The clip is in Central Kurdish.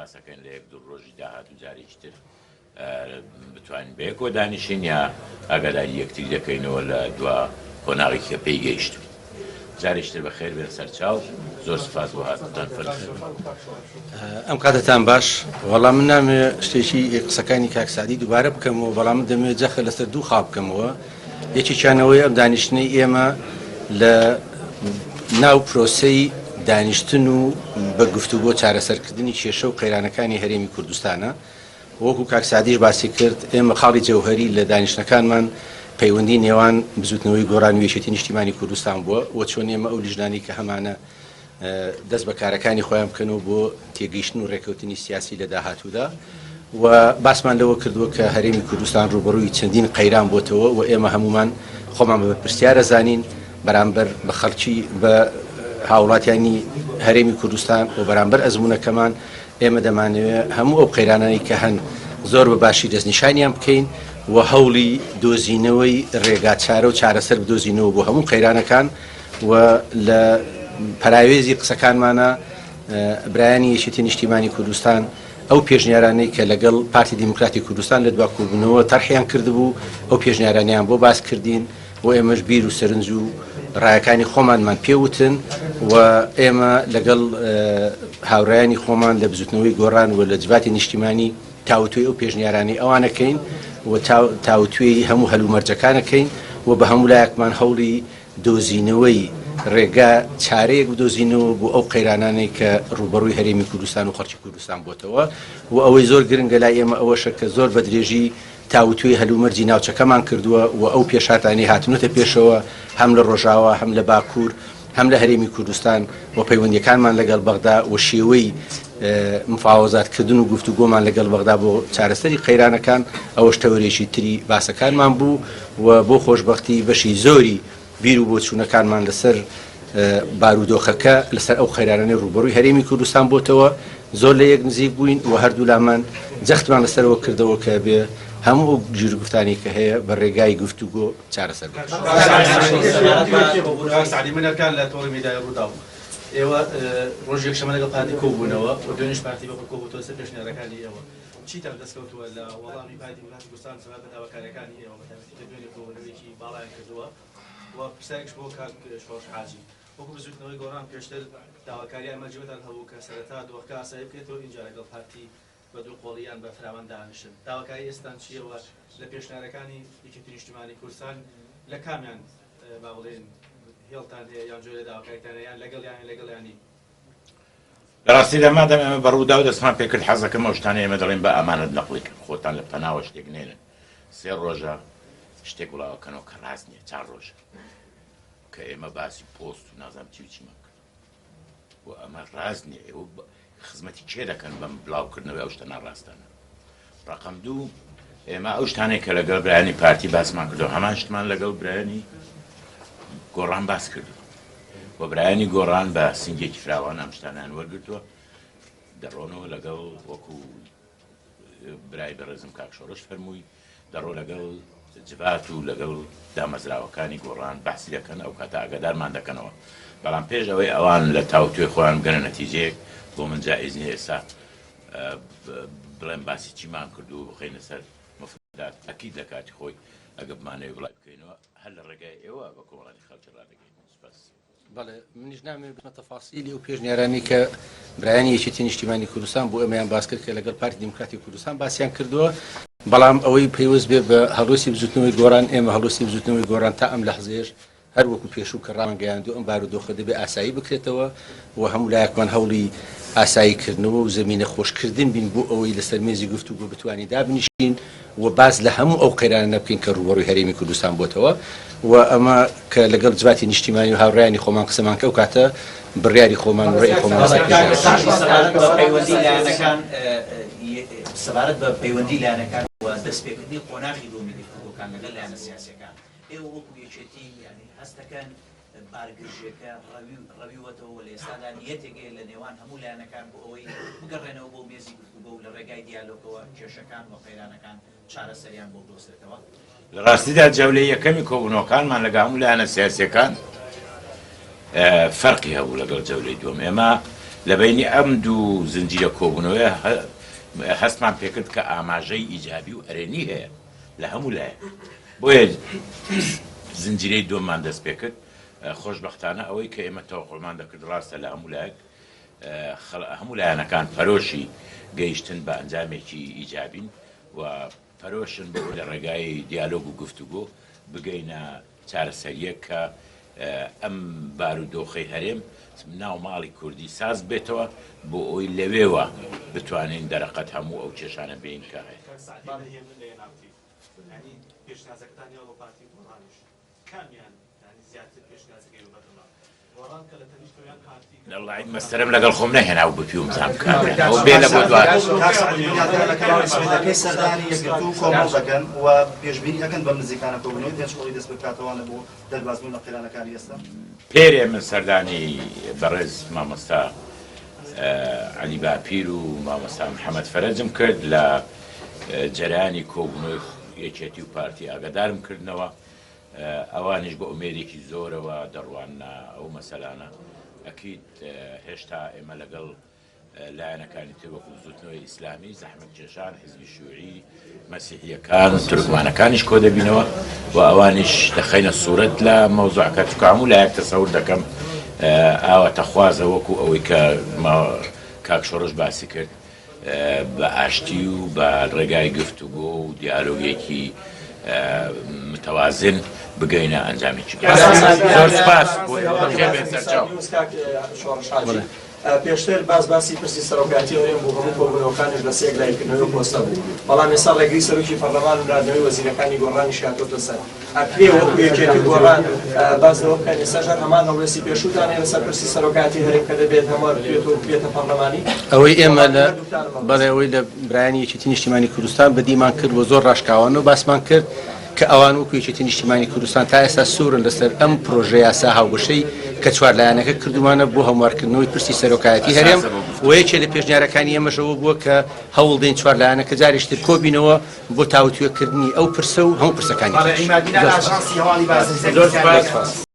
باسەکەن لە یەک دوو ڕۆژی داهات و جارێکتر بتوانین بەیەکەوە دانیشین یا ئاگاداری یەکتری دەکەینەوە لە دوا کۆناغی کە پێی گەیشت. جارێکتر بەخێر بێن سەرچاو، زۆر سوپاس بۆ هاتنتان فەرموو. ئەم کاتتان باش. وەڵام من نامێ شتێکی قسەکانی کاک سعدی دووبارە بکەمەوە، بەڵام من دەمێت جەخە لەسەر دوو خاڵ بکەمەوە. یەکێکیانەوەی ئەم دانیشتنەی ئێمە لە ناو پرۆسەی دانیشتن و بە گفتوگۆ چارەسەرکردنی کێشە و قەیرانەکانی هەرێمی کوردستانە. وەکو کاک سعدیش باسی کرد، ئێمە خاڵی جەوهەری لە دانیشتەکانمان پەیوەندی نێوان بزوتنەوەی گۆڕان و یەکێتی نیشتیمانی کوردستان بووە و چۆن ئێمە ئەو لیژنانی کە هەمانە دەست بە کارەکانی خۆیان بکەنەوە بۆ تێگەیشتن و ڕێکەوتنی سیاسی لە داهاتوودا و باسمان لەوە کردووە کە هەرێمی کوردستان ڕوبەڕووی چەندین قەیران بۆتەوە و ئێمە هەمومان خۆمان بە پرسیارە زانین بەرامبەر بە خەڵکی بە هاوڵاتیانی هەرێمی کوردستان و بەرامبەر ئەزمونونەکەمان ئێمە دەمانەوێت هەموو ئەو قەیرانانی کە هەن زۆر بە باشی دەستنیشانیان بکەین و هەوڵی دۆزینەوەی ڕێگا چارە و چارەسەر بدۆزینەوە بۆ هەموو قەیرانەکان و لە پەراوێزی قسەکانمانە برایانی یەکێتی نیشتیمانی کوردستان ئەو پێشنیارانەی کە لەگەڵ پارتی دیموکراتی کوردستان لە دوا کۆبوونەوە تەرحیان کردبوو ئەو پێشنیارانیان بۆ باس کردین و ئێمەش بیر و سەرنج و ڕایەکانی خۆمانمان پێوتن و ئێمە لەگەڵ هاوڕایانی خۆمان لە بزوتنەوەی گۆڕان و لە جواتی نیشتیمانی تاوتوی ئەو پێشنیارانی ئەوانەکەین و تاوتوێی هەموو هەلومەرجەکانەکەین و بە هەموو لایەکمان هەوڵی دۆزینەوەی ڕێگا چارەیەک بدۆزینەوە بۆ ئەو قەیرانانەی کە ڕوبەڕووی هەرێمی کوردستان و خەڵکی کوردستان بۆتەوە و ئەوەی زۆر گرنگە لای ئێمە ئەوەشە کە زۆر بە درێژی تاوتوێی هەلومەرجی ناوچەکەمان کردووە و ئەو پێشاتانی هاتنوتە پێشەوە هەم لە ڕۆژاوە هەم لە باکوور هەم لە هەرێمی کوردستان و پەیوەندیەکانمان لەگەڵ بەغدا و شێوەی مفاوەزاتکردن و گفتوگۆمان لەگەڵ بەغدا بۆ چارەسەری قەیرانەکان ئەوەش تەوەرێکی تری باسەکانمان بوو و بۆ خۆشبەختی بەشی زۆری بیر و بۆچوونەکانمان لەسەر بارودۆخەکە لەسەر ئەو قەیرانەی ڕوبەڕووی هەرێمی کوردستان بۆتەوە زۆر لە یەک نزیک بووین و هەردوو لامان جەختمان لەسەرەوە کردەوە کە بێ هەموو گیرگفتانی کە هەیە بە ڕێگای گفتوگۆ چارەسەر سعدیمەکان لە تۆڕی میدای ڕوودا بوو. ئێوە ڕۆژ یەکشەمە لەگەڵ پارتی کۆبوونەوە و دوێنێش پارتی بە کۆبووتەوە سەر پێشنیارەکانی ئێوە. چیتان دەستکەوتووە لە وەڵامی پارتی دیموکراتی کوردستان سەبەت بە داواکاریەکانی ئێوە بەتایبەتی کە دوێنێ کۆبوونەوەیەکی باڵایان کردووە و پرسیارێکش بۆ کاک شۆڕش حاجی وەکو بزوتنەوەی گۆڕان پێشتر داواکاریان مەرجێتان هەبوو کە سەرەتا دۆخەکە ئاسایی بکرێتەوە ئینجا لەگەڵ پارتی بە دوو قۆڵیان بە فراوان دانیشن. داواکاری ئێستان چیەوە لە پێشنیارەکانی یەکێتی نیشتیمانی کوردستان لە کامیان با بڵێن هێڵتان هەیە یان جۆرە داواکاریتان هەیە لەگەڵیانی؟ لەڕاستی لەمادەم ئێمە بەڕوودا و دەستمان پێکرد حەزەکەم ئەو شتانە ئێمە دەڵێن بە ئەمانەت نەقڵی خۆتان لە پەناوە شتێک نێنن. 3 ڕۆژە شتێک وڵاوەکەنەوە کە ڕاست نییە 4 ڕۆژە کە ئێمە باسی پۆست و نازانم چی و چیمان کرد و ئەمە ڕاست نییە. ئێوە خزمەتی کێ دەکەن بەم بڵاوکردنەوەی ئەو شتە ناڕاستانە. ڕقم 2 ئێمە ئەو شتانێک کە لەگەڵ برایانی پارتی باسمان کردو هەمان شتمان لەگەڵ برایانی گۆڕان باس کردو و برایانی گۆڕان بە سنگێکی فراوان ئەم شتانیان وەرگرتووە دەڕۆنەوە لەگەڵ وەکو برای بەڕێزم کاک شۆڕش فەرمووی دەڕۆ لەگەڵ جوات و لەگەڵ دامەزراوەکانی گۆڕان باسی دەکەن ئەو کاتە ئاگادارمان دەکەنەوە. بەڵام پێش ئەوەی ئەوان لە تاوتوێ خۆیان بگەنە نەتیجەیەک بۆ من جائز نییە ئێستا بڵێن باسی چیمان کردو و بخەینە سەر مفردات. ئەکید لە کاتی خۆی ئەگە بمانەوێ بڵای بکەینەوە هەر لە ڕێگای ئێوە بە کۆمەڵانی خەڵکی ڕادەگەین. بەڵێ منیش نامێت بچمە تەفاسیلی و پێشنیارانی کە برایانی یەکێتی نیشتیمانی کوردستان بۆ ئێمەیان باس کرد کە لەگەڵ پارتی دیموکراتی کوردستان باسییان کردووە. بەڵام ئەوەی پێویست بێ بە هەڵوسی بزوتنەوەی گۆڕان ئێمە هەڵوسی بزوتنەوەی گۆڕان تا ئەم لەحزەیەش هەر وەکو پێشوو کە ڕامگەیاندوو ئەم بارودۆخە دەبێ ئاسایی بکرێتەوە و هەموو لایەکمان هەوڵی ئاساییکردنەوە و زمینە خۆشکردن بین بۆ ئەوەی لەسەر مێزی گفتوگۆ بتوانین دابنیشین و باز لە هەموو ئەو قەیرانە بکەین کە ڕوبەڕووی هەرێمی کوردستان بۆتەوە و ئەمە کە لەگەڵ جواتی نیشتیمانی و هاوڕایانی خۆمان قسەمان کە ئەو کاتە بڕیاری خۆمان و ڕێی خۆمان سەبارەت بە پەیوەندی لایەنەکان و دەستپێکردنی قۆناغی بۆمی گفتوگۆکان لەگەڵ لایەنە سیاسیەکان ئێوە وەکو یەکێتی یعنی هەستەکەن بارگرژیەکە ڕەویوەتەوە لە ئێستادا نیەتێکێ لە نێوان هەموو لایەنەکان بۆ ئەوەی بگەڕێنەوە بۆ مێزی گفتوگۆ و لە ڕێگای دیالۆگەوە کێشەکان و قەیرانەکان چارەسەریان بۆ بدۆزرێتەوە. لە ڕاستیدا جەولەی یەکەمی کۆبوونەوەکانمان لەگەڵ هەموو لایەنە سیاسیەکان فەرقی هەبوو لەگەڵ جەولەی دووەم. ئێمە لە بینی ئەم دوو زنجیرە کۆبوونەوەی هەستمان پێکرد کە ئاماژەی ئیجابی و ئەرێنی هەیە لە هەموو لایە بۆیە زنجیرەی دووەممان دەست پێ کرد خۆشبەختانە ئەوەی کە ئێمە تەوەقعمان دەکرد ڕاستە لە هەموو لایەک هەموو لایەنەکان پەرۆشی گەیشتن بە ئەنجامێکی ئیجابین و پەرۆشن بۆ لە ڕێگای دیالۆگ و گفتوگۆ بگەینە چارەسەریەک کە ئەم بارودۆخەی هەرێم ناو ماڵی کوردی ساز بێتەوە بۆ ئەوی لەوێوە بتوانین دەرەقەت هەموو ئەو کێشانە بین کە هەیە. لەڵی مەستەرم لەگەڵ خۆم نەهێنا و بپیوم زانکە ئەو بێ لە بۆ دوای سەردانی یەکگرتو و کۆمەڵ دەکەن و پێشبینی دەکەن بەم نزیکانە کۆبوونەوەی پێنج خۆڵی دەست بکاتەوەوانە بۆ دەربازبوون لە قیرانەکانی ئێستا. پێرێ من سەردانی بەڕێز مامۆستا عەلی باپیر و مامۆستا محەممەد فەرەجم کرد لە جەرانی کۆبوونەوەی یەکێتی و پارتی ئاگادارم کردنەوە ئەوانش بە ئومێدێکی زۆرەوە دەڕوانە ئەو مەسەلانە ئەکید هێشتا ئێمە لەگەڵ لایەنەکانی تر وەکو زوتنەوەی ئیسلامی زەحمەت کێشان حیزبی شیوعی مەسیحیەکان و تورکمانەکانیش کۆ دەبینەوە و ئەوانیش دەخەینە سوورەت لە مەوزوعەکە چونکە هەموو لایەک تەسەور دەکەم ئاوەتە خوازە وەکو ئەوەی کە کاک شۆڕش باسی کرد بە ئاشتی و بە ڕێگای گفتوگۆ و دیالۆگێکی متەوازن بگەینە ئەنجامێکی زۆر سپاس بۆ ئێوە سەرچاو. پێشتر باسی پرسی سەرۆکاتی هەرێم بۆ هەموو کۆبوونەوەکانیش لە سێک لایکردنەوەی پۆستە بوو، بەڵام ئێستا ڕێگری سەرۆکی پەرلەمان و نادنەوەی وەزیرەکانی گۆڕانی شاتۆتە سەر. ئەکرێ وەکو یەکێتی گۆڕان باس لەوە بکەن ئێستا ژەر هەمان هەڵوێستی پێشووتانێ لەسەر پرسی سەرۆکاتی هەرێم کە دەبێت هەموار بێتە پەرلەمانی. ئەوەی ئێمە لە بەڵێ ئەوەی لە برایانی یەکێتی نیشتیمانی کوردستان بەدیمان کرد بۆ زۆر ڕاشکاوانەوە باسمان کرد کە ئەوان وەکو یەکێتی نیشتیمانی کوردستان تا ئێستا سوورن لەسەر ئەم پرۆژە یاسا هاوبەشەی کە چوار لایەنەکە کردومانە بۆ هەموارکردنەوەی پرسی سەرۆکایەتی هەرێم و یەکێ لە پێشنیارەکانی ئێمەشەوە بووە کە هەوڵ دەین چوار لایەنەکە جارێشتر کۆبینەوە بۆ تاوتوێکردنی ئەو پرسە و هەموو پرسەکانی.